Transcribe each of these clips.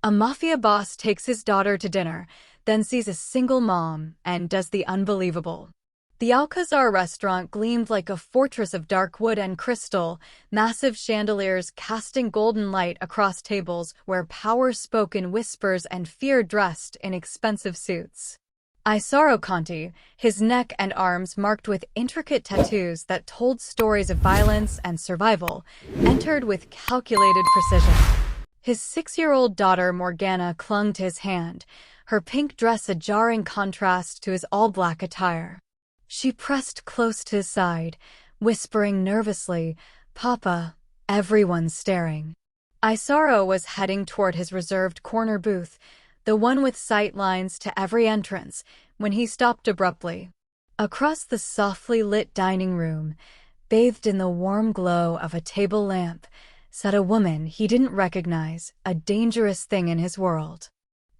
A mafia boss takes his daughter to dinner, then sees a single mom and does the unbelievable. The Alcazar restaurant gleamed like a fortress of dark wood and crystal, massive chandeliers casting golden light across tables where power spoke in whispers and fear dressed in expensive suits. Isaro Conti, his neck and arms marked with intricate tattoos that told stories of violence and survival, entered with calculated precision. His 6-year-old daughter Morgana clung to his hand, her pink dress a jarring contrast to his all-black attire. She pressed close to his side, whispering nervously, "Papa," everyone's staring. Isaro was heading toward his reserved corner booth, the one with sight lines to every entrance, when he stopped abruptly. Across the softly lit dining room, bathed in the warm glow of a table lamp, sat a woman he didn't recognize, a dangerous thing in his world.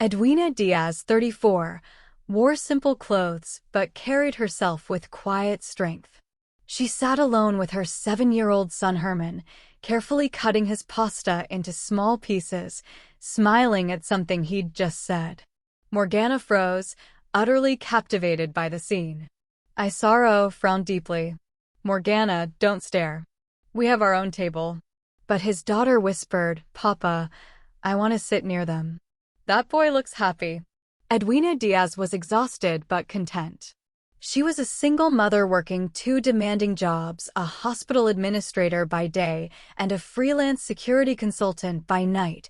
Edwina Diaz, 34, wore simple clothes but carried herself with quiet strength. She sat alone with her 7-year-old son Herman, carefully cutting his pasta into small pieces, smiling at something he'd just said. Morgana froze, utterly captivated by the scene. Isaro frowned deeply. "Morgana, don't stare. We have our own table." But his daughter whispered, "Papa, I want to sit near them." "That boy looks happy." Edwina Diaz was exhausted but content. She was a single mother working 2 demanding jobs, a hospital administrator by day and a freelance security consultant by night,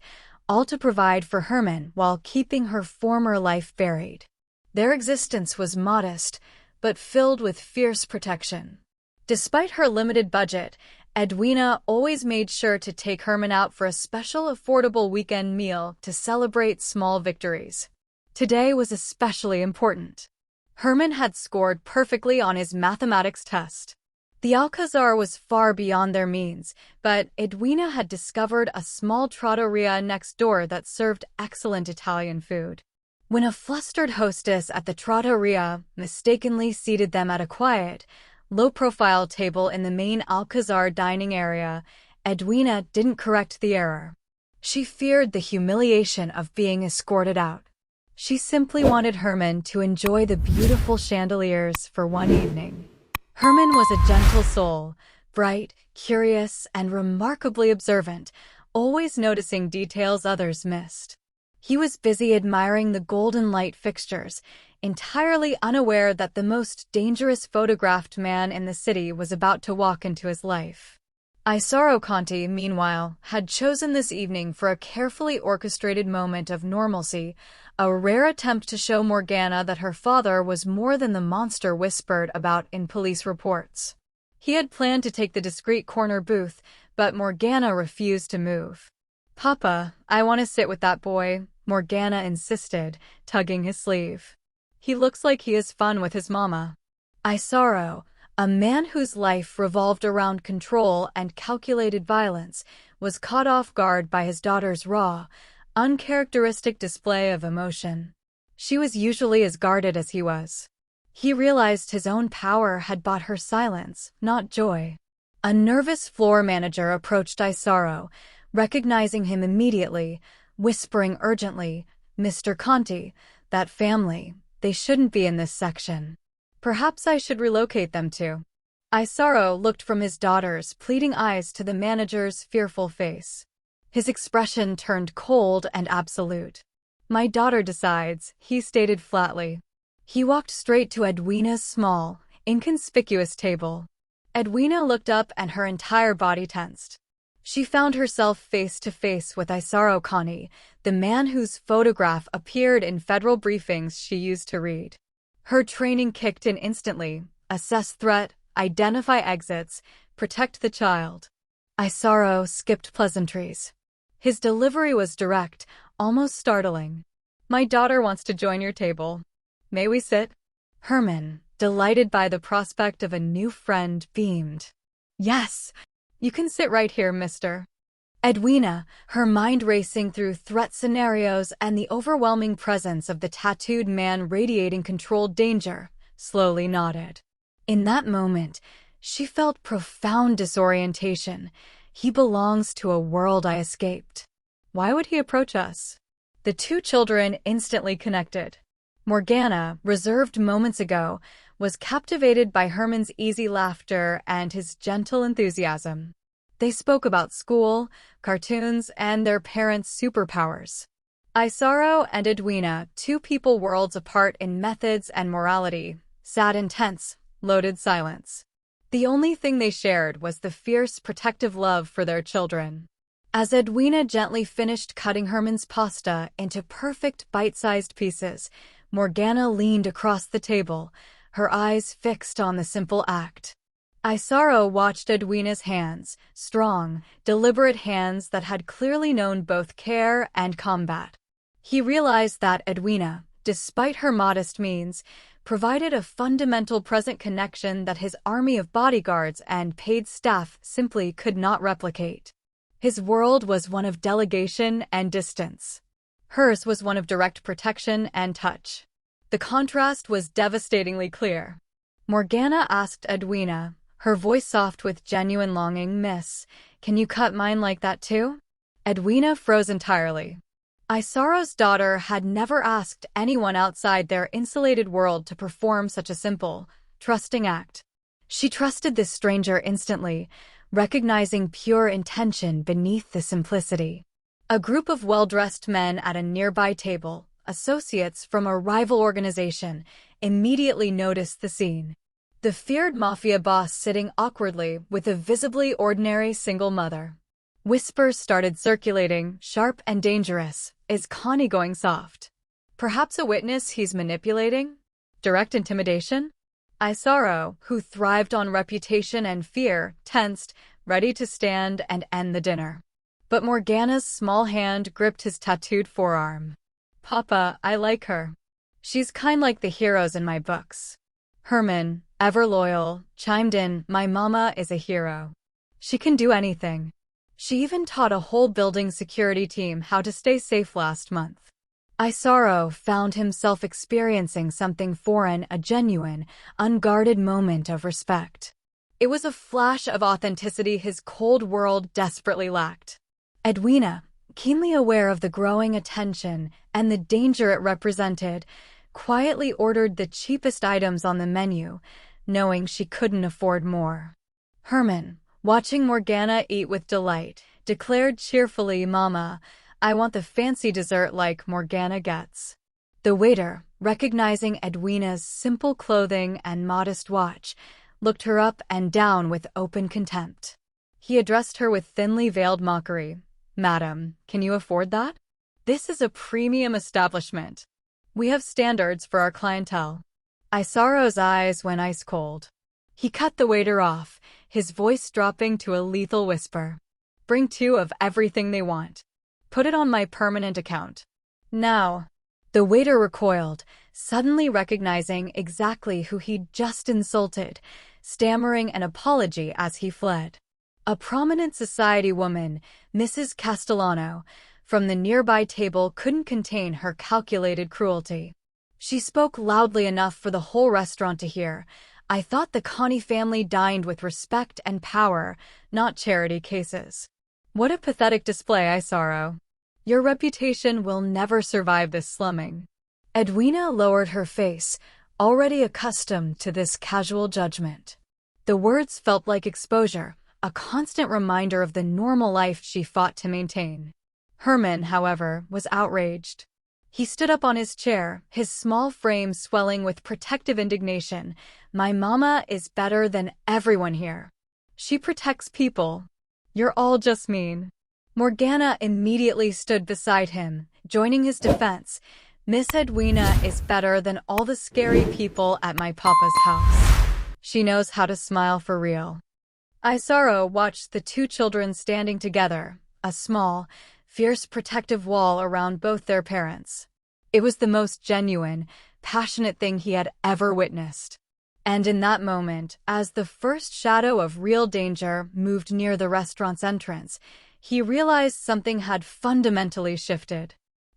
all to provide for Herman while keeping her former life buried. Their existence was modest, but filled with fierce protection. Despite her limited budget, Edwina always made sure to take Herman out for a special affordable weekend meal to celebrate small victories. Today was especially important. Herman had scored perfectly on his mathematics test. The Alcazar was far beyond their means, but Edwina had discovered a small trattoria next door that served excellent Italian food. When a flustered hostess at the trattoria mistakenly seated them at a quiet, low-profile table in the main Alcazar dining area, Edwina didn't correct the error. She feared the humiliation of being escorted out. She simply wanted Herman to enjoy the beautiful chandeliers for one evening. Herman was a gentle soul, bright, curious, and remarkably observant, always noticing details others missed. He was busy admiring the golden light fixtures, entirely unaware that the most dangerous photographed man in the city was about to walk into his life. Isaro Conti, meanwhile, had chosen this evening for a carefully orchestrated moment of normalcy, a rare attempt to show Morgana that her father was more than the monster whispered about in police reports. He had planned to take the discreet corner booth, but Morgana refused to move. "Papa, I want to sit with that boy," Morgana insisted, tugging his sleeve. "He looks like he has fun with his mama." Isaro, a man whose life revolved around control and calculated violence, was caught off guard by his daughter's raw, uncharacteristic display of emotion. She was usually as guarded as he was. He realized his own power had bought her silence, not joy. A nervous floor manager approached Isaro, recognizing him immediately, whispering urgently, "Mr. Conti, that family, they shouldn't be in this section. Perhaps I should relocate them to." Isaro looked from his daughter's pleading eyes to the manager's fearful face. His expression turned cold and absolute. "My daughter decides," he stated flatly. He walked straight to Edwina's small, inconspicuous table. Edwina looked up and her entire body tensed. She found herself face to face with Isaro Conti, the man whose photograph appeared in federal briefings she used to read. Her training kicked in instantly: assess threat, identify exits, protect the child. Isaro skipped pleasantries. His delivery was direct, almost startling. "My daughter wants to join your table. May we sit?" Herman, delighted by the prospect of a new friend, beamed. "Yes, you can sit right here, mister." Edwina, her mind racing through threat scenarios and the overwhelming presence of the tattooed man radiating controlled danger, slowly nodded. In that moment, she felt profound disorientation. He belongs to a world I escaped. Why would he approach us? The two children instantly connected. Morgana, reserved moments ago, was captivated by Herman's easy laughter and his gentle enthusiasm. They spoke about school, cartoons, and their parents' superpowers. Isaro and Edwina, two people worlds apart in methods and morality, sat in tense, loaded silence. The only thing they shared was the fierce, protective love for their children. As Edwina gently finished cutting Herman's pasta into perfect bite-sized pieces, Morgana leaned across the table, her eyes fixed on the simple act. Isaro watched Edwina's hands, strong, deliberate hands that had clearly known both care and combat. He realized that Edwina, despite her modest means, provided a fundamental present connection that his army of bodyguards and paid staff simply could not replicate. His world was one of delegation and distance. Hers was one of direct protection and touch. The contrast was devastatingly clear. Morgana asked Edwina, her voice soft with genuine longing, "Miss, can you cut mine like that too?" Edwina froze entirely. Isaro's daughter had never asked anyone outside their insulated world to perform such a simple, trusting act. She trusted this stranger instantly, recognizing pure intention beneath the simplicity. A group of well-dressed men at a nearby table, associates from a rival organization, immediately noticed the scene. The feared mafia boss sitting awkwardly with a visibly ordinary single mother. Whispers started circulating, sharp and dangerous. Is Connie going soft? Perhaps a witness he's manipulating? Direct intimidation? Isaro, who thrived on reputation and fear, tensed, ready to stand and end the dinner. But Morgana's small hand gripped his tattooed forearm. "Papa, I like her. She's kind like the heroes in my books." Herman, ever loyal, chimed in, "My mama is a hero. She can do anything. She even taught a whole building security team how to stay safe last month." Isaro found himself experiencing something foreign, a genuine, unguarded moment of respect. It was a flash of authenticity his cold world desperately lacked. Edwina, keenly aware of the growing attention and the danger it represented, quietly ordered the cheapest items on the menu, knowing she couldn't afford more. Herman, watching Morgana eat with delight, declared cheerfully, "Mama, I want the fancy dessert like Morgana gets." The waiter, recognizing Edwina's simple clothing and modest watch, looked her up and down with open contempt. He addressed her with thinly veiled mockery. "Madam, can you afford that? This is a premium establishment. We have standards for our clientele." Isaro's eyes went ice cold. He cut the waiter off, his voice dropping to a lethal whisper. "Bring 2 of everything they want. Put it on my permanent account. Now." The waiter recoiled, suddenly recognizing exactly who he'd just insulted, stammering an apology as he fled. A prominent society woman, Mrs. Castellano, from the nearby table couldn't contain her calculated cruelty. She spoke loudly enough for the whole restaurant to hear. "I thought the Connie family dined with respect and power, not charity cases." What a pathetic display, Isaro. Your reputation will never survive this slumming. Edwina lowered her face, already accustomed to this casual judgment. The words felt like exposure, a constant reminder of the normal life she fought to maintain. Herman, however, was outraged. He stood up on his chair, his small frame swelling with protective indignation. "My mama is better than everyone here. She protects people. You're all just mean." Morgana immediately stood beside him, joining his defense. "Miss Edwina is better than all the scary people at my papa's house. She knows how to smile for real." Isaro watched the two children standing together, a small, fierce protective wall around both their parents. It was the most genuine, passionate thing he had ever witnessed. And in that moment, as the first shadow of real danger moved near the restaurant's entrance, he realized something had fundamentally shifted.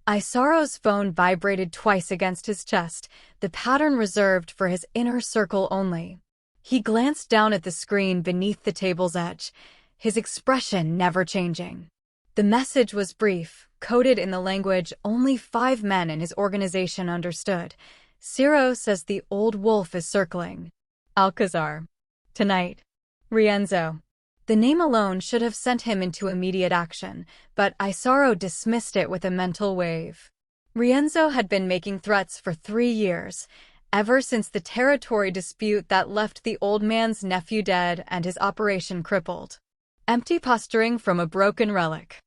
Isaro's phone vibrated twice against his chest, the pattern reserved for his inner circle only. He glanced down at the screen beneath the table's edge, his expression never changing. The message was brief, coded in the language only 5 men in his organization understood. Ciro says the old wolf is circling. Alcazar. Tonight. Rienzo. The name alone should have sent him into immediate action, but Isaro dismissed it with a mental wave. Rienzo had been making threats for 3 years, ever since the territory dispute that left the old man's nephew dead and his operation crippled. Empty posturing from a broken relic.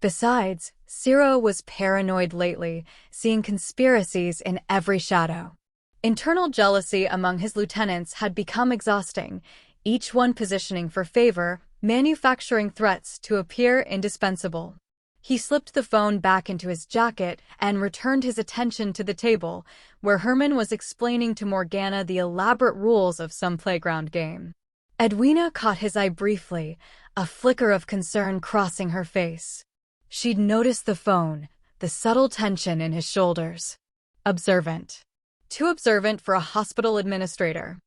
Besides, Ciro was paranoid lately, seeing conspiracies in every shadow. Internal jealousy among his lieutenants had become exhausting, each one positioning for favor, manufacturing threats to appear indispensable. He slipped the phone back into his jacket and returned his attention to the table, where Herman was explaining to Morgana the elaborate rules of some playground game. Edwina caught his eye briefly, a flicker of concern crossing her face. She'd noticed the phone, the subtle tension in his shoulders. Observant. Too observant for a hospital administrator.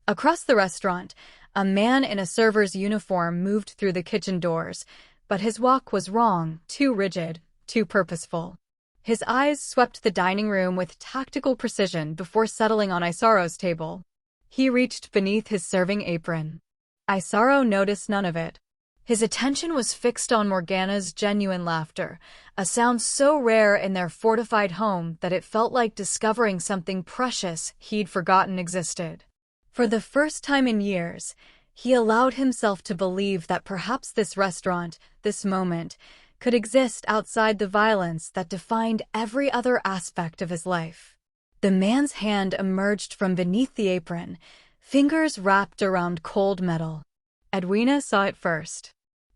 Across the restaurant, a man in a server's uniform moved through the kitchen doors, but his walk was wrong, too rigid, too purposeful. His eyes swept the dining room with tactical precision before settling on Isaro's table. He reached beneath his serving apron. Isaro noticed none of it. His attention was fixed on Morgana's genuine laughter, a sound so rare in their fortified home that it felt like discovering something precious he'd forgotten existed. For the first time in years, he allowed himself to believe that perhaps this restaurant, this moment, could exist outside the violence that defined every other aspect of his life. The man's hand emerged from beneath the apron, fingers wrapped around cold metal. Edwina saw it first.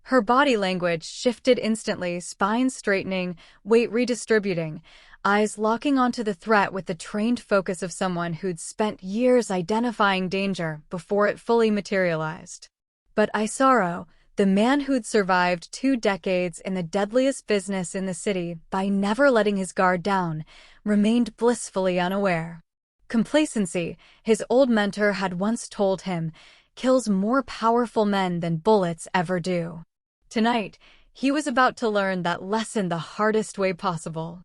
Her body language shifted instantly, spine straightening, weight redistributing, eyes locking onto the threat with the trained focus of someone who'd spent years identifying danger before it fully materialized. But Isaro, the man who'd survived 2 decades in the deadliest business in the city by never letting his guard down, remained blissfully unaware. Complacency, his old mentor had once told him, kills more powerful men than bullets ever do. Tonight, he was about to learn that lesson the hardest way possible.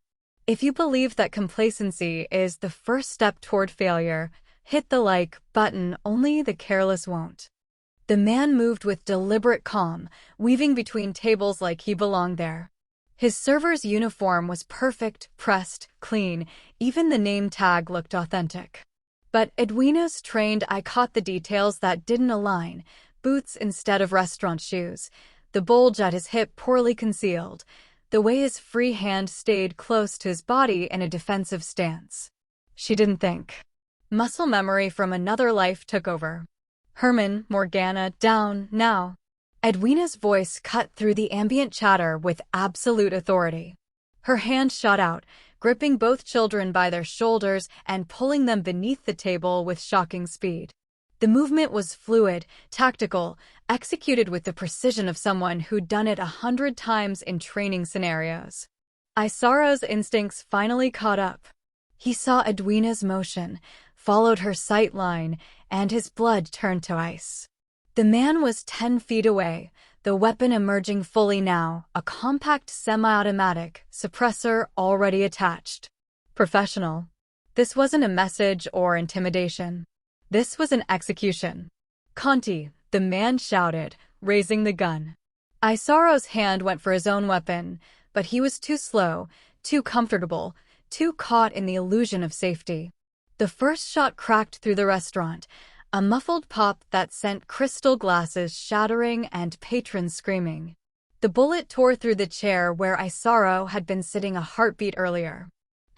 If you believe that complacency is the first step toward failure, hit the like button, only the careless won't. The man moved with deliberate calm, weaving between tables like he belonged there. His server's uniform was perfect, pressed, clean, even the name tag looked authentic. But Edwina's trained eye caught the details that didn't align: boots instead of restaurant shoes, the bulge at his hip poorly concealed, the way his free hand stayed close to his body in a defensive stance. She didn't think. Muscle memory from another life took over. Herman, Morgana, down, now. Edwina's voice cut through the ambient chatter with absolute authority. Her hand shot out, gripping both children by their shoulders and pulling them beneath the table with shocking speed. The movement was fluid, tactical, executed with the precision of someone who'd done it 100 times in training scenarios. Isaro's instincts finally caught up. He saw Edwina's motion, followed her sight line, and his blood turned to ice. The man was 10 feet away, the weapon emerging fully now, a compact semi-automatic, suppressor already attached. Professional. This wasn't a message or intimidation. This was an execution. Conti, the man shouted, raising the gun. Isaro's hand went for his own weapon, but he was too slow, too comfortable, too caught in the illusion of safety. The first shot cracked through the restaurant, a muffled pop that sent crystal glasses shattering and patrons screaming. The bullet tore through the chair where Isaro had been sitting a heartbeat earlier.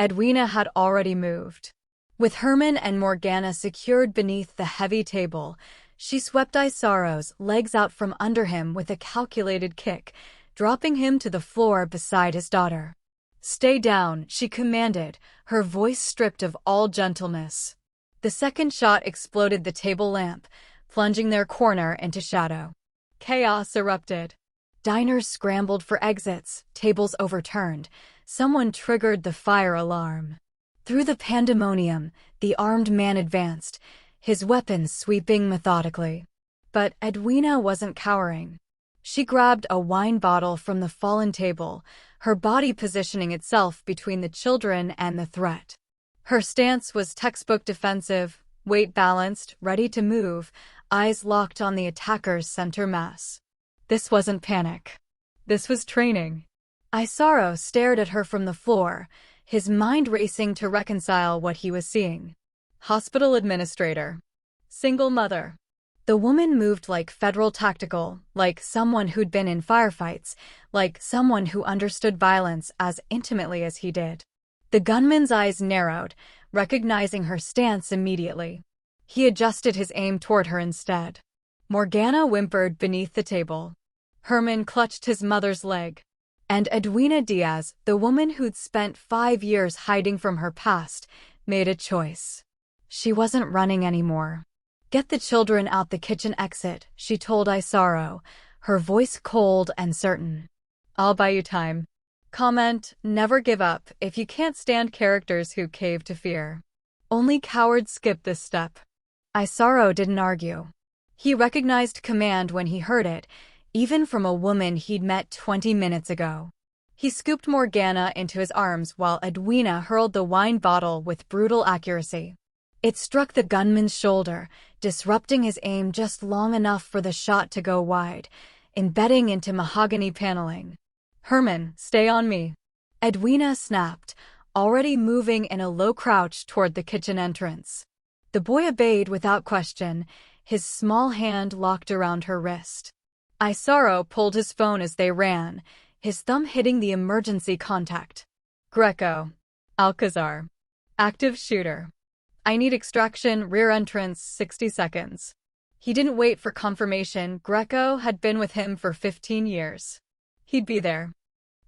Edwina had already moved. With Herman and Morgana secured beneath the heavy table, she swept Isaro's legs out from under him with a calculated kick, dropping him to the floor beside his daughter. "Stay down," she commanded, her voice stripped of all gentleness. The second shot exploded the table lamp, plunging their corner into shadow. Chaos erupted. Diners scrambled for exits, tables overturned. Someone triggered the fire alarm. Through the pandemonium, the armed man advanced, his weapons sweeping methodically. But Edwina wasn't cowering. She grabbed a wine bottle from the fallen table, her body positioning itself between the children and the threat. Her stance was textbook defensive, weight balanced, ready to move, eyes locked on the attacker's center mass. This wasn't panic. This was training. Isaro stared at her from the floor, his mind racing to reconcile what he was seeing. Hospital administrator. Single mother. The woman moved like federal tactical, like someone who'd been in firefights, like someone who understood violence as intimately as he did. The gunman's eyes narrowed, recognizing her stance immediately. He adjusted his aim toward her instead. Morgana whimpered beneath the table. Herman clutched his mother's leg. And Edwina Diaz, the woman who'd spent 5 years hiding from her past, made a choice. She wasn't running anymore. Get the children out the kitchen exit, she told Isaro, her voice cold and certain. I'll buy you time. Comment, never give up if you can't stand characters who cave to fear. Only cowards skip this step. Isaro didn't argue. He recognized command when he heard it, even from a woman he'd met 20 minutes ago. He scooped Morgana into his arms while Edwina hurled the wine bottle with brutal accuracy. It struck the gunman's shoulder, disrupting his aim just long enough for the shot to go wide, embedding into mahogany paneling. Herman, stay on me. Edwina snapped, already moving in a low crouch toward the kitchen entrance. The boy obeyed without question, his small hand locked around her wrist. Isaro pulled his phone as they ran, his thumb hitting the emergency contact. Greco. Alcazar. Active shooter. I need extraction, rear entrance, 60 seconds. He didn't wait for confirmation. Greco had been with him for 15 years. He'd be there.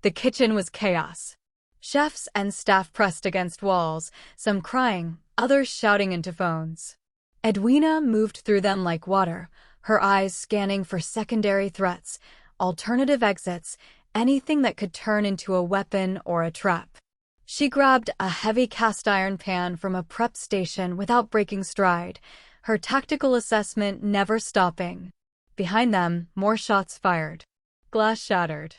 The kitchen was chaos. Chefs and staff pressed against walls, some crying, others shouting into phones. Edwina moved through them like water, her eyes scanning for secondary threats, alternative exits, anything that could turn into a weapon or a trap. She grabbed a heavy cast-iron pan from a prep station without breaking stride, her tactical assessment never stopping. Behind them, more shots fired. Glass shattered.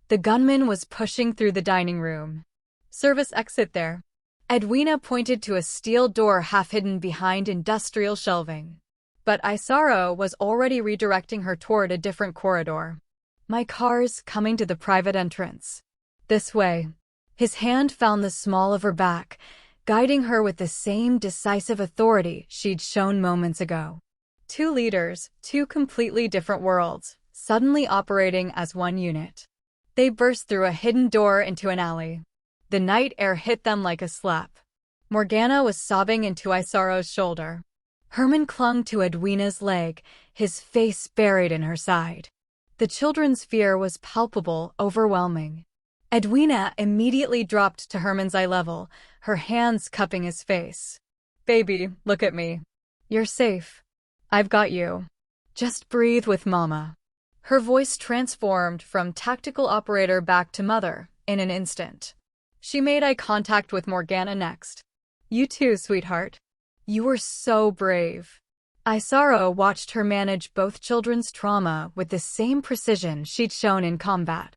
The gunman was pushing through the dining room. Service exit there. Edwina pointed to a steel door half-hidden behind industrial shelving. But Isaro was already redirecting her toward a different corridor. My car's coming to the private entrance. This way. His hand found the small of her back, guiding her with the same decisive authority she'd shown moments ago. 2 leaders, 2 completely different worlds, suddenly operating as one unit. They burst through a hidden door into an alley. The night air hit them like a slap. Morgana was sobbing into Isaro's shoulder. Herman clung to Edwina's leg, his face buried in her side. The children's fear was palpable, overwhelming. Edwina immediately dropped to Herman's eye level, her hands cupping his face. Baby, look at me. You're safe. I've got you. Just breathe with Mama. Her voice transformed from tactical operator back to mother in an instant. She made eye contact with Morgana next. You too, sweetheart. You were so brave. Isaro watched her manage both children's trauma with the same precision she'd shown in combat,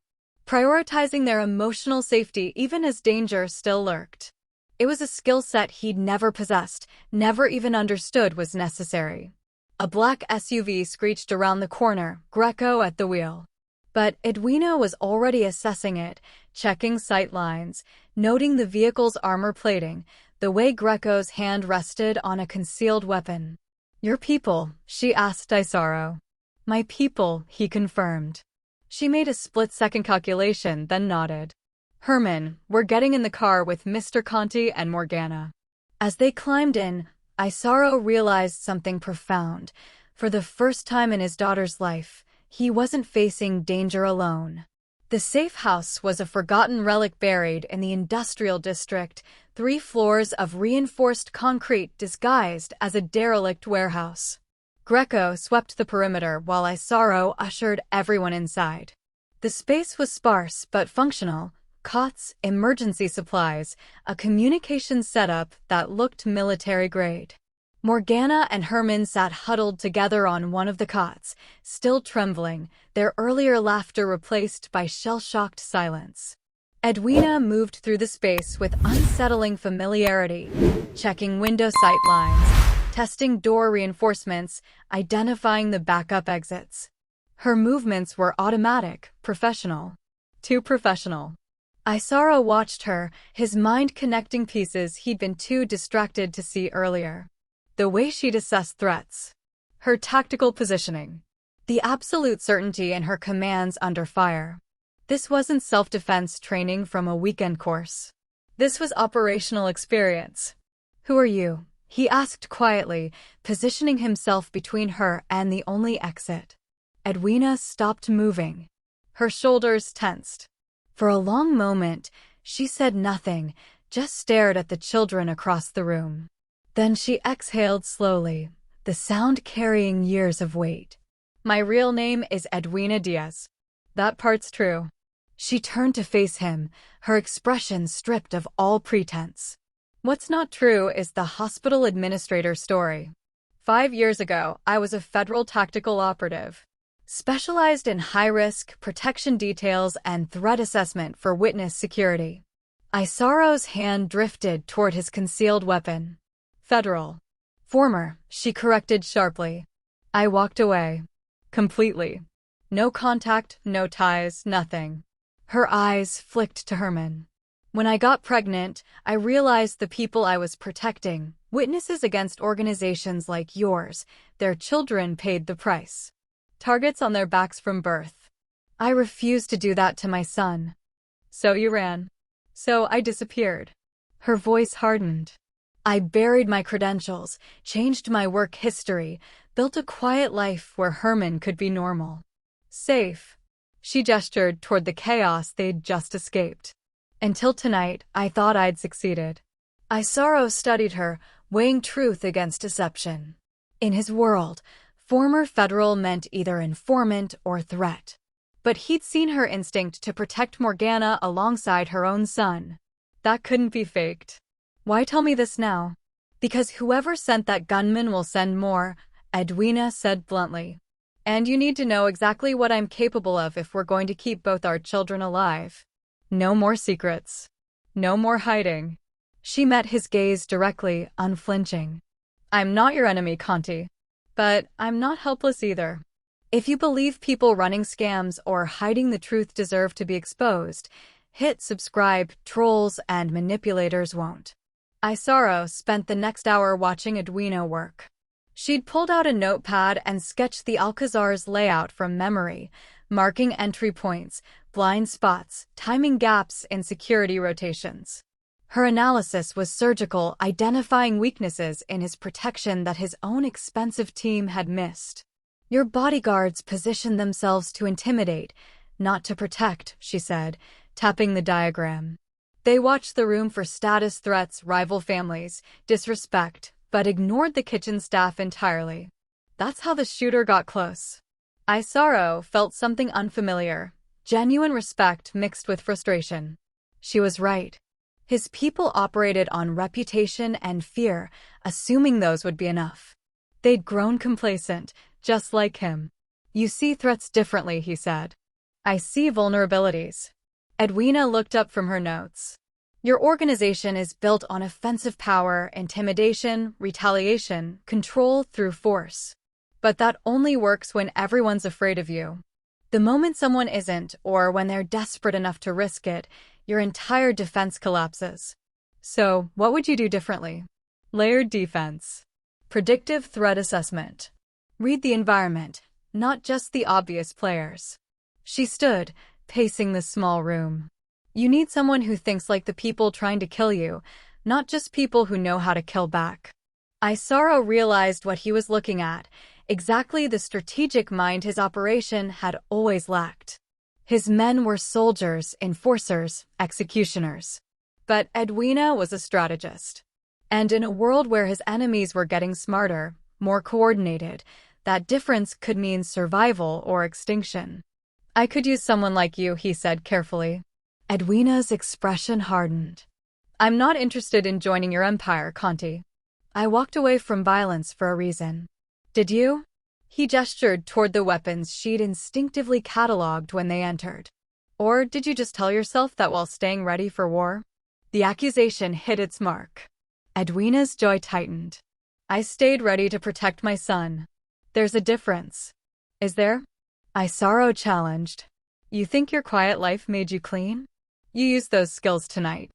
prioritizing their emotional safety even as danger still lurked. It was a skill set he'd never possessed, never even understood was necessary. A black SUV screeched around the corner, Greco at the wheel. But Edwina was already assessing it, checking sight lines, noting the vehicle's armor plating, the way Greco's hand rested on a concealed weapon. Your people, she asked Isaro. My people, he confirmed. She made a split-second calculation, then nodded. Herman, we're getting in the car with Mr. Conti and Morgana. As they climbed in, Isaro realized something profound. For the first time in his daughter's life, he wasn't facing danger alone. The safe house was a forgotten relic buried in the industrial district, 3 floors of reinforced concrete disguised as a derelict warehouse. Greco swept the perimeter while Isaro ushered everyone inside. The space was sparse but functional. Cots, emergency supplies, a communications setup that looked military-grade. Morgana and Herman sat huddled together on one of the cots, still trembling, their earlier laughter replaced by shell-shocked silence. Edwina moved through the space with unsettling familiarity, checking window sight lines, testing door reinforcements, identifying the backup exits. Her movements were automatic, professional. Too professional. Isaro watched her, his mind connecting pieces he'd been too distracted to see earlier. The way she'd assessed threats. Her tactical positioning. The absolute certainty in her commands under fire. This wasn't self-defense training from a weekend course. This was operational experience. "Who are you?" he asked quietly, positioning himself between her and the only exit. Edwina stopped moving. Her shoulders tensed. For a long moment, she said nothing, just stared at the children across the room. Then she exhaled slowly, the sound carrying years of weight. "My real name is Edwina Diaz. That part's true." She turned to face him, her expression stripped of all pretense. "What's not true is the hospital administrator story. 5 years ago, I was a federal tactical operative, specialized in high-risk protection details and threat assessment for witness security." Isaro's hand drifted toward his concealed weapon. "Federal. Former," she corrected sharply. I walked away. Completely. No contact, no ties, nothing. Her eyes flicked to Herman. "When I got pregnant, I realized the people I was protecting, witnesses against organizations like yours, their children paid the price. Targets on their backs from birth. I refused to do that to my son. So you ran. So I disappeared." Her voice hardened. "I buried my credentials, changed my work history, built a quiet life where Herman could be normal. Safe." She gestured toward the chaos they'd just escaped. "Until tonight, I thought I'd succeeded." Isaro studied her, weighing truth against deception. In his world, former federal meant either informant or threat. But he'd seen her instinct to protect Morgana alongside her own son. That couldn't be faked. "Why tell me this now?" "Because whoever sent that gunman will send more," Edwina said bluntly. "And you need to know exactly what I'm capable of if we're going to keep both our children alive. No more secrets. No more hiding." She met his gaze directly, unflinching. "I'm not your enemy, Conti. But I'm not helpless either. If you believe people running scams or hiding the truth deserve to be exposed, hit subscribe, trolls and manipulators won't." Isaro spent the next hour watching Edwina work. She'd pulled out a notepad and sketched the Alcazar's layout from memory, marking entry points, blind spots, timing gaps in security rotations. Her analysis was surgical, identifying weaknesses in his protection that his own expensive team had missed. "Your bodyguards position themselves to intimidate, not to protect," she said, tapping the diagram. "They watched the room for status threats, rival families, disrespect, but ignored the kitchen staff entirely. That's how the shooter got close." Isaro felt something unfamiliar, genuine respect mixed with frustration. She was right. His people operated on reputation and fear, assuming those would be enough. They'd grown complacent, just like him. "You see threats differently," he said. "I see vulnerabilities." Edwina looked up from her notes. "Your organization is built on offensive power, intimidation, retaliation, control through force. But that only works when everyone's afraid of you. The moment someone isn't, or when they're desperate enough to risk it, your entire defense collapses. So, what would you do differently?" Layered defense. Predictive threat assessment. Read the environment, not just the obvious players. She stood, pacing the small room. You need someone who thinks like the people trying to kill you, not just people who know how to kill back. Isaro realized what he was looking at, exactly the strategic mind his operation had always lacked. His men were soldiers, enforcers, executioners. But Edwina was a strategist. And in a world where his enemies were getting smarter, more coordinated, that difference could mean survival or extinction. "I could use someone like you," he said carefully. Edwina's expression hardened. "I'm not interested in joining your empire, Conti. I walked away from violence for a reason. Did you? He gestured toward the weapons she'd instinctively cataloged when they entered. Or did you just tell yourself that while staying ready for war? The accusation hit its mark. Edwina's jaw tightened. I stayed ready to protect my son. There's a difference. Is there? Isaro challenged. You think your quiet life made you clean? You used those skills tonight.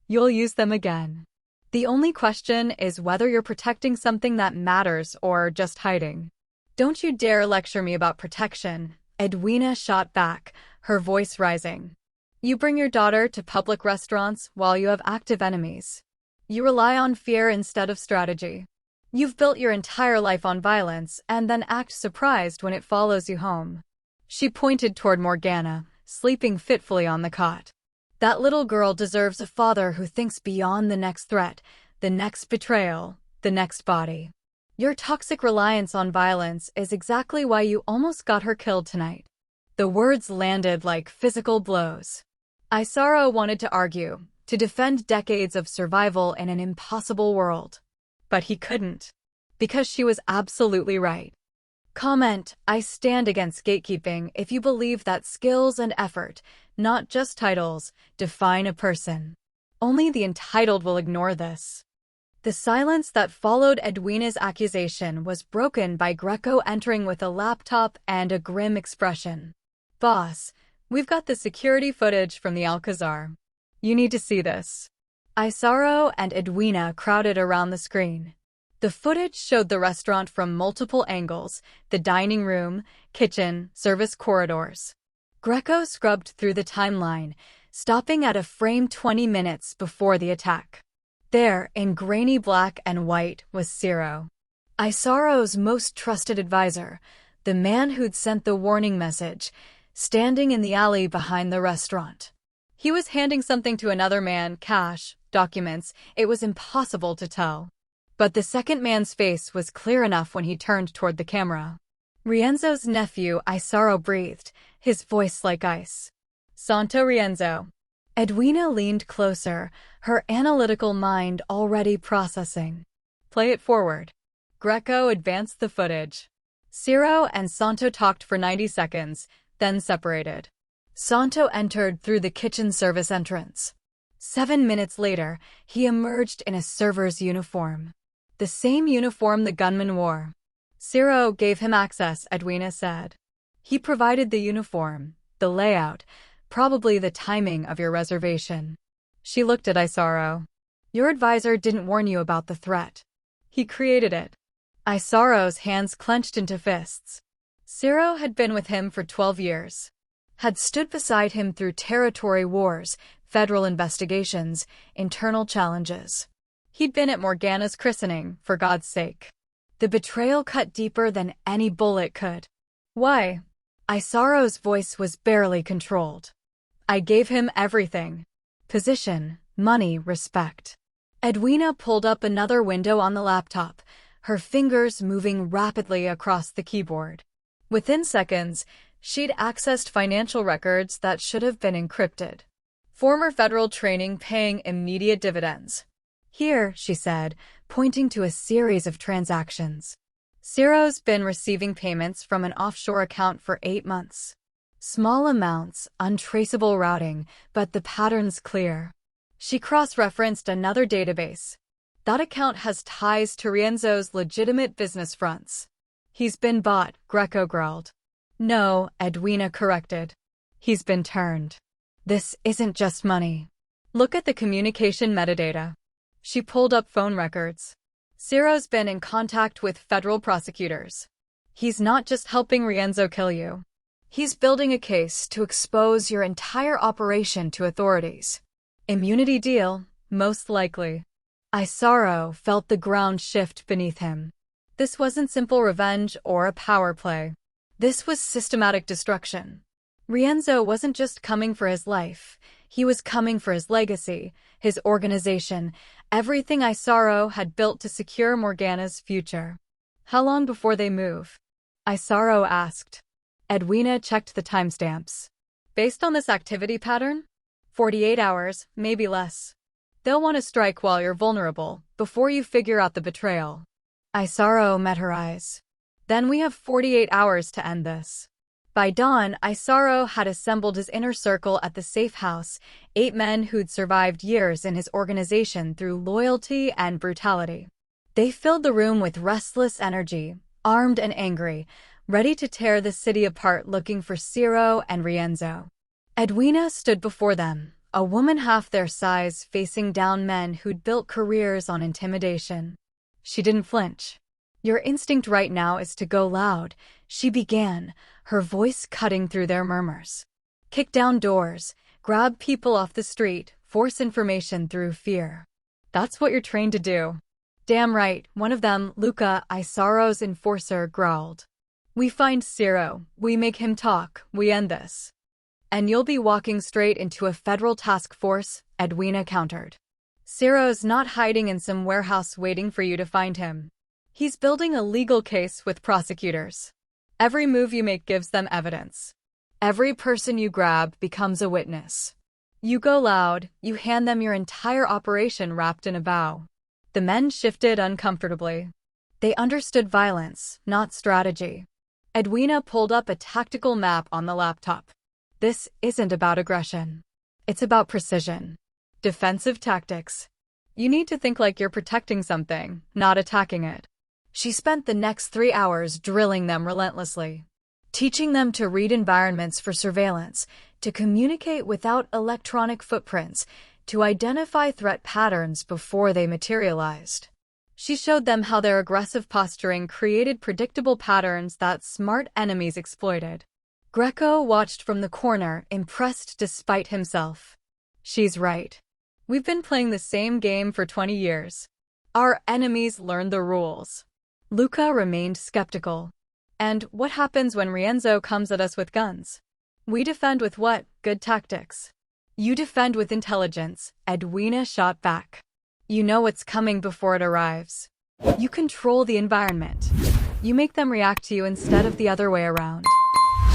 You'll use them again. The only question is whether you're protecting something that matters or just hiding. Don't you dare lecture me about protection, Edwina shot back, her voice rising. You bring your daughter to public restaurants while you have active enemies. You rely on fear instead of strategy. You've built your entire life on violence and then act surprised when it follows you home. She pointed toward Morgana, sleeping fitfully on the cot. That little girl deserves a father who thinks beyond the next threat, the next betrayal, the next body. Your toxic reliance on violence is exactly why you almost got her killed tonight. The words landed like physical blows. Isaro wanted to argue, to defend decades of survival in an impossible world. But he couldn't. Because she was absolutely right. Comment, I stand against gatekeeping if you believe that skills and effort, not just titles, define a person. Only the entitled will ignore this. The silence that followed Edwina's accusation was broken by Greco entering with a laptop and a grim expression. Boss, we've got the security footage from the Alcazar. You need to see this. Isaro and Edwina crowded around the screen. The footage showed the restaurant from multiple angles, the dining room, kitchen, service corridors. Greco scrubbed through the timeline, stopping at a frame 20 minutes before the attack. There, in grainy black and white, was Ciro. Isaro's most trusted advisor, the man who'd sent the warning message, standing in the alley behind the restaurant. He was handing something to another man, cash, documents. It was impossible to tell. But the second man's face was clear enough when he turned toward the camera. Rienzo's nephew, Isaro breathed, his voice like ice. Santo Rienzo. Edwina leaned closer, her analytical mind already processing. Play it forward. Greco advanced the footage. Ciro and Santo talked for 90 seconds, then separated. Santo entered through the kitchen service entrance. 7 minutes later, he emerged in a server's uniform. The same uniform the gunman wore. Ciro gave him access, Edwina said. He provided the uniform, the layout, probably the timing of your reservation. She looked at Isaro. Your advisor didn't warn you about the threat. He created it. Isaro's hands clenched into fists. Ciro had been with him for 12 years. Had stood beside him through territory wars, federal investigations, internal challenges. He'd been at Morgana's christening, for God's sake. The betrayal cut deeper than any bullet could. Why? Isaro's voice was barely controlled. I gave him everything. Position, money, respect. Edwina pulled up another window on the laptop, her fingers moving rapidly across the keyboard. Within seconds, she'd accessed financial records that should have been encrypted. Former federal training paying immediate dividends. Here, she said, pointing to a series of transactions. Ciro's been receiving payments from an offshore account for 8 months. Small amounts, untraceable routing, but the pattern's clear. She cross-referenced another database. That account has ties to Rienzo's legitimate business fronts. He's been bought, Greco growled. No, Edwina corrected. He's been turned. This isn't just money. Look at the communication metadata. She pulled up phone records. Ciro's been in contact with federal prosecutors. He's not just helping Rienzo kill you. He's building a case to expose your entire operation to authorities. Immunity deal, most likely. Isaro felt the ground shift beneath him. This wasn't simple revenge or a power play. This was systematic destruction. Rienzo wasn't just coming for his life. He was coming for his legacy, his organization, everything Isaro had built to secure Morgana's future. How long before they move? Isaro asked. Edwina checked the timestamps. Based on this activity pattern? 48 hours, maybe less. They'll want to strike while you're vulnerable, before you figure out the betrayal. Isaro met her eyes. Then we have 48 hours to end this. By dawn, Isaro had assembled his inner circle at the safe house, 8 men who'd survived years in his organization through loyalty and brutality. They filled the room with restless energy, armed and angry, ready to tear the city apart looking for Ciro and Rienzo. Edwina stood before them, a woman half their size facing down men who'd built careers on intimidation. She didn't flinch. "Your instinct right now is to go loud," she began, her voice cutting through their murmurs. "Kick down doors, grab people off the street, force information through fear. That's what you're trained to do." "Damn right," one of them, Luca, Isaro's enforcer, growled. "We find Ciro, we make him talk, we end this." "And you'll be walking straight into a federal task force," Edwina countered. "Ciro's not hiding in some warehouse waiting for you to find him. He's building a legal case with prosecutors. Every move you make gives them evidence. Every person you grab becomes a witness. You go loud, you hand them your entire operation wrapped in a vow." The men shifted uncomfortably. They understood violence, not strategy. Edwina pulled up a tactical map on the laptop. "This isn't about aggression. It's about precision. Defensive tactics. You need to think like you're protecting something, not attacking it." She spent the next 3 hours drilling them relentlessly, teaching them to read environments for surveillance, to communicate without electronic footprints, to identify threat patterns before they materialized. She showed them how their aggressive posturing created predictable patterns that smart enemies exploited. Greco watched from the corner, impressed despite himself. "She's right. We've been playing the same game for 20 years. Our enemies learned the rules." Luca remained skeptical. "And what happens when Rienzo comes at us with guns?" "We defend with what? Good tactics." "You defend with intelligence," Edwina shot back. "You know what's coming before it arrives. You control the environment. You make them react to you instead of the other way around."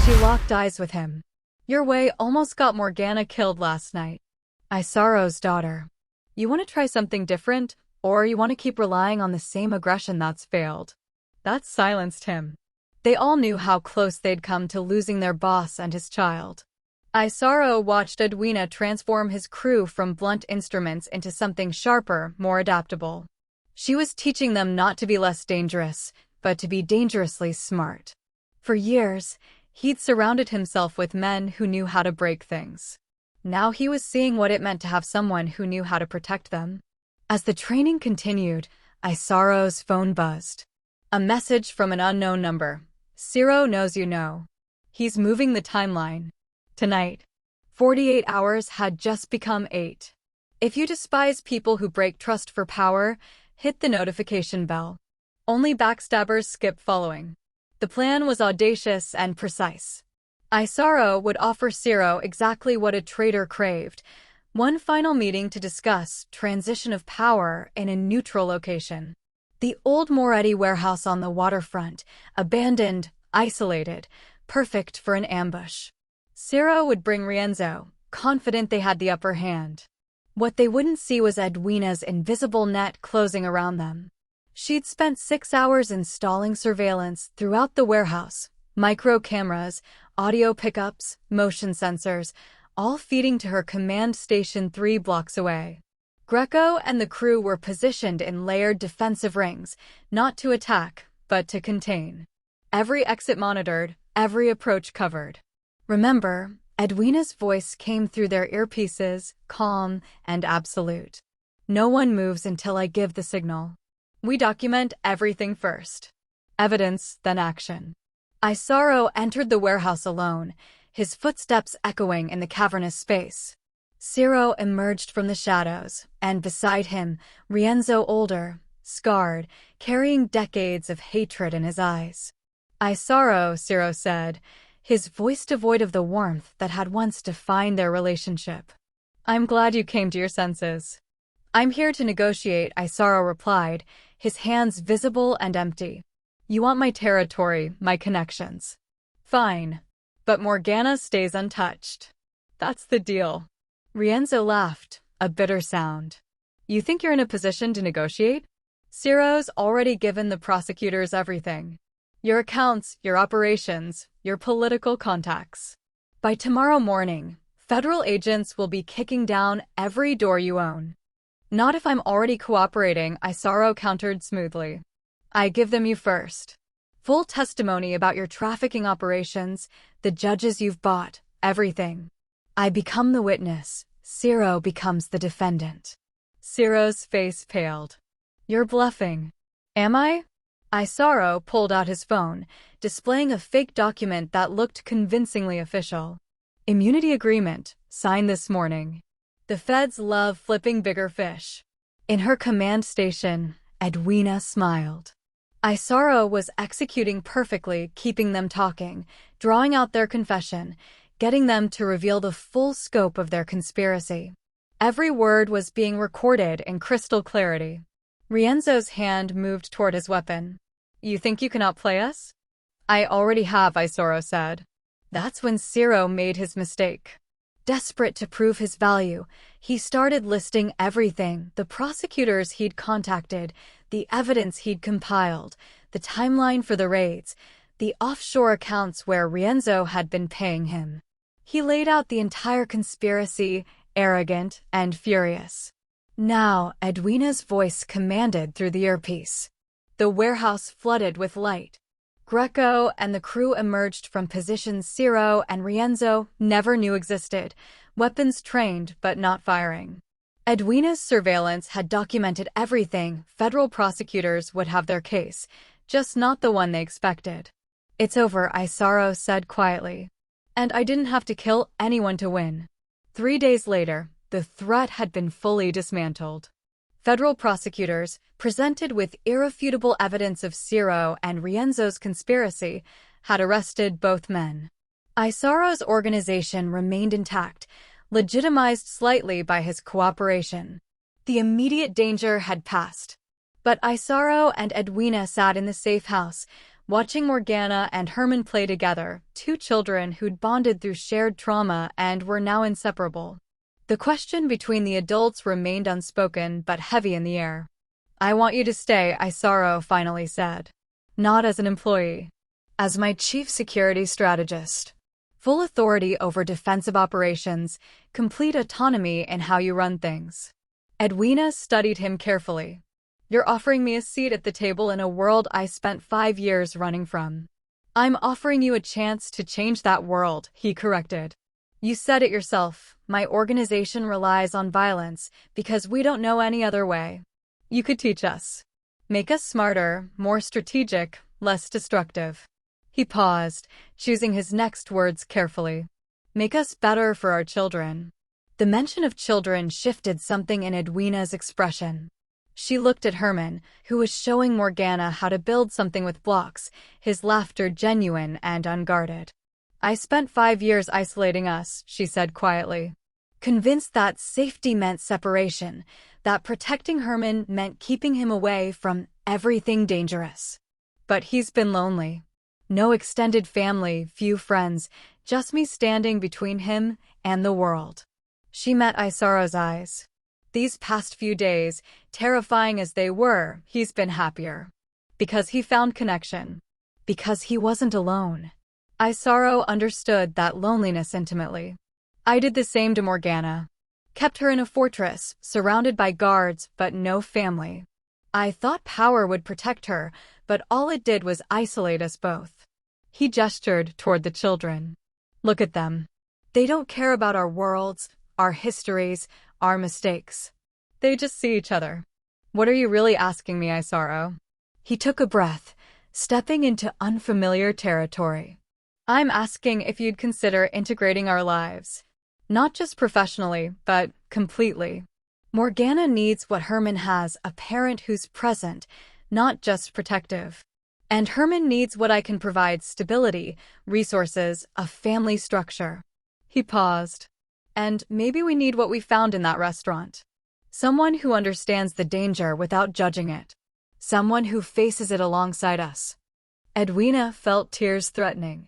She locked eyes with him. "Your way almost got Morgana killed last night. Isaro's daughter. You want to try something different, or you want to keep relying on the same aggression that's failed?" That silenced him. They all knew how close they'd come to losing their boss and his child. Isaro watched Edwina transform his crew from blunt instruments into something sharper, more adaptable. She was teaching them not to be less dangerous, but to be dangerously smart. For years, he'd surrounded himself with men who knew how to break things. Now he was seeing what it meant to have someone who knew how to protect them. As the training continued, Isaro's phone buzzed. A message from an unknown number. "Ciro knows you know. He's moving the timeline. Tonight." 48 hours had just become 8. If you despise people who break trust for power, hit the notification bell. Only backstabbers skip following. The plan was audacious and precise. Isaro would offer Ciro exactly what a traitor craved: one final meeting to discuss transition of power in a neutral location. The old Moretti warehouse on the waterfront, abandoned, isolated, perfect for an ambush. Ciro would bring Rienzo, confident they had the upper hand. What they wouldn't see was Edwina's invisible net closing around them. She'd spent 6 hours installing surveillance throughout the warehouse, micro cameras, audio pickups, motion sensors, all feeding to her command station 3 blocks away. Greco and the crew were positioned in layered defensive rings, not to attack, but to contain. Every exit monitored, every approach covered. "Remember," Edwina's voice came through their earpieces, calm and absolute. "No one moves until I give the signal. We document everything first. Evidence, then action." Isaro entered the warehouse alone, his footsteps echoing in the cavernous space. Ciro emerged from the shadows, and beside him, Rienzo older, scarred, carrying decades of hatred in his eyes. "Isaro," Ciro said, his voice devoid of the warmth that had once defined their relationship. "I'm glad you came to your senses." "I'm here to negotiate," Isaro replied, his hands visible and empty. "You want my territory, my connections. Fine. But Morgana stays untouched. That's the deal." Rienzo laughed, a bitter sound. You think you're in a position to negotiate? Ciro's already given the prosecutors everything. Your accounts, your operations, your political contacts. By tomorrow morning, federal agents will be kicking down every door you own. Not if I'm already cooperating, Isaro countered smoothly. I give them you first. Full testimony about your trafficking operations, the judges you've bought, everything. I become the witness. Ciro becomes the defendant. Ciro's face paled. You're bluffing. Am I? Isaro pulled out his phone, displaying a fake document that looked convincingly official. Immunity agreement, signed this morning. The feds love flipping bigger fish. In her command station, Edwina smiled. Isaro was executing perfectly, keeping them talking, drawing out their confession, getting them to reveal the full scope of their conspiracy. Every word was being recorded in crystal clarity. Rienzo's hand moved toward his weapon. You think you can outplay us? I already have, Isaro said. That's when Ciro made his mistake. Desperate to prove his value, he started listing everything, the prosecutors he'd contacted, the evidence he'd compiled, the timeline for the raids, the offshore accounts where Rienzo had been paying him. He laid out the entire conspiracy, arrogant and furious. Now, Edwina's voice commanded through the earpiece. The warehouse flooded with light. Greco and the crew emerged from positions Ciro and Rienzo never knew existed, weapons trained but not firing. Edwina's surveillance had documented everything. Federal prosecutors would have their case, just not the one they expected. It's over, Isaro said quietly. And I didn't have to kill anyone to win. 3 days later, the threat had been fully dismantled. Federal prosecutors, presented with irrefutable evidence of Ciro and Rienzo's conspiracy, had arrested both men. Isaro's organization remained intact, legitimized slightly by his cooperation. The immediate danger had passed. But Isaro and Edwina sat in the safe house, watching Morgana and Herman play together, two children who'd bonded through shared trauma and were now inseparable. The question between the adults remained unspoken but heavy in the air. I want you to stay, Isaro finally said. Not as an employee. As my chief security strategist. Full authority over defensive operations, complete autonomy in how you run things. Edwina studied him carefully. You're offering me a seat at the table in a world I spent 5 years running from. I'm offering you a chance to change that world, he corrected. You said it yourself, my organization relies on violence because we don't know any other way. You could teach us. Make us smarter, more strategic, less destructive. He paused, choosing his next words carefully. Make us better for our children. The mention of children shifted something in Edwina's expression. She looked at Herman, who was showing Morgana how to build something with blocks, his laughter genuine and unguarded. I spent 5 years isolating us, she said quietly. Convinced that safety meant separation, that protecting Herman meant keeping him away from everything dangerous. But he's been lonely. No extended family, few friends, just me standing between him and the world. She met Isaro's eyes. These past few days, terrifying as they were, he's been happier. Because he found connection. Because he wasn't alone. Isaro understood that loneliness intimately. I did the same to Morgana. Kept her in a fortress, surrounded by guards, but no family. I thought power would protect her, but all it did was isolate us both. He gestured toward the children. Look at them. They don't care about our worlds, our histories, our mistakes. They just see each other. What are you really asking me, Isaro? He took a breath, stepping into unfamiliar territory. I'm asking if you'd consider integrating our lives. Not just professionally, but completely. Morgana needs what Herman has, a parent who's present, not just protective. And Herman needs what I can provide, stability, resources, a family structure. He paused. And maybe we need what we found in that restaurant. Someone who understands the danger without judging it. Someone who faces it alongside us. Edwina felt tears threatening.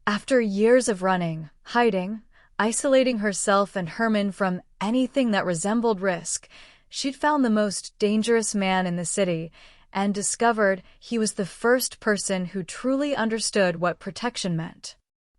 After years of running, hiding, isolating herself and Herman from anything that resembled risk, She'd found the most dangerous man in the city and discovered he was the first person who truly understood what protection meant.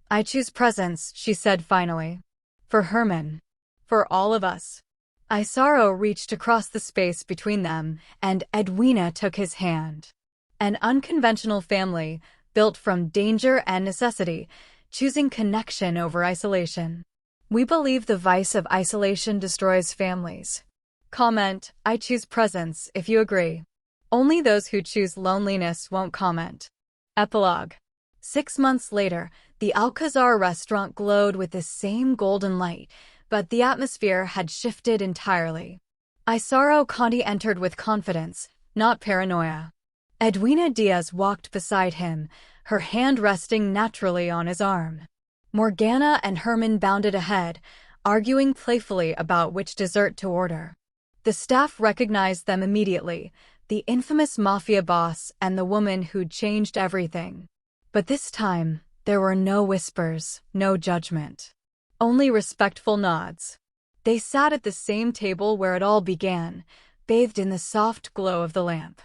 "I choose presence," she said finally. "For Herman. For all of us." Isaro reached across the space between them, and Edwina took his hand. An unconventional family, built from danger and necessity, choosing connection over isolation. We believe the vice of isolation destroys families. Comment, "I choose presence," if you agree. Only those who choose loneliness won't comment. Epilogue. 6 months later, the Alcazar restaurant glowed with the same golden light, but the atmosphere had shifted entirely. Isaro Conti entered with confidence, not paranoia. Edwina Diaz walked beside him, her hand resting naturally on his arm. Morgana and Herman bounded ahead, arguing playfully about which dessert to order. The staff recognized them immediately, the infamous mafia boss and the woman who'd changed everything. But this time, there were no whispers, no judgment. Only respectful nods. They sat at the same table where it all began, bathed in the soft glow of the lamp.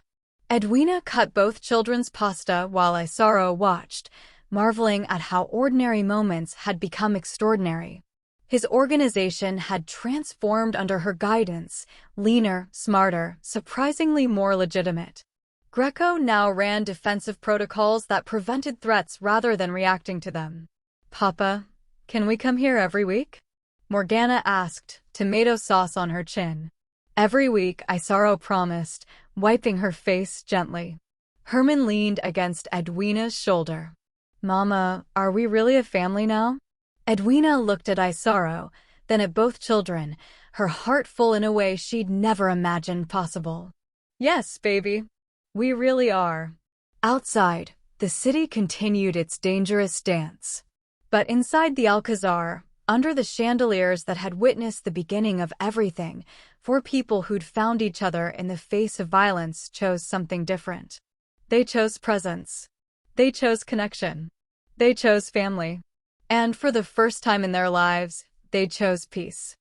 Edwina cut both children's pasta while Isaro watched, marveling at how ordinary moments had become extraordinary. His organization had transformed under her guidance, leaner, smarter, surprisingly more legitimate. Greco now ran defensive protocols that prevented threats rather than reacting to them. "Papa, can we come here every week?" Morgana asked, tomato sauce on her chin. "Every week," Isaro promised, wiping her face gently. Herman leaned against Edwina's shoulder. "Mama, are we really a family now?" Edwina looked at Isaro, then at both children, her heart full in a way she'd never imagined possible. "Yes, baby. We really are." Outside, the city continued its dangerous dance. But inside the Alcazar, under the chandeliers that had witnessed the beginning of everything, 4 people who'd found each other in the face of violence chose something different. They chose presence. They chose connection. They chose family. And for the first time in their lives, they chose peace.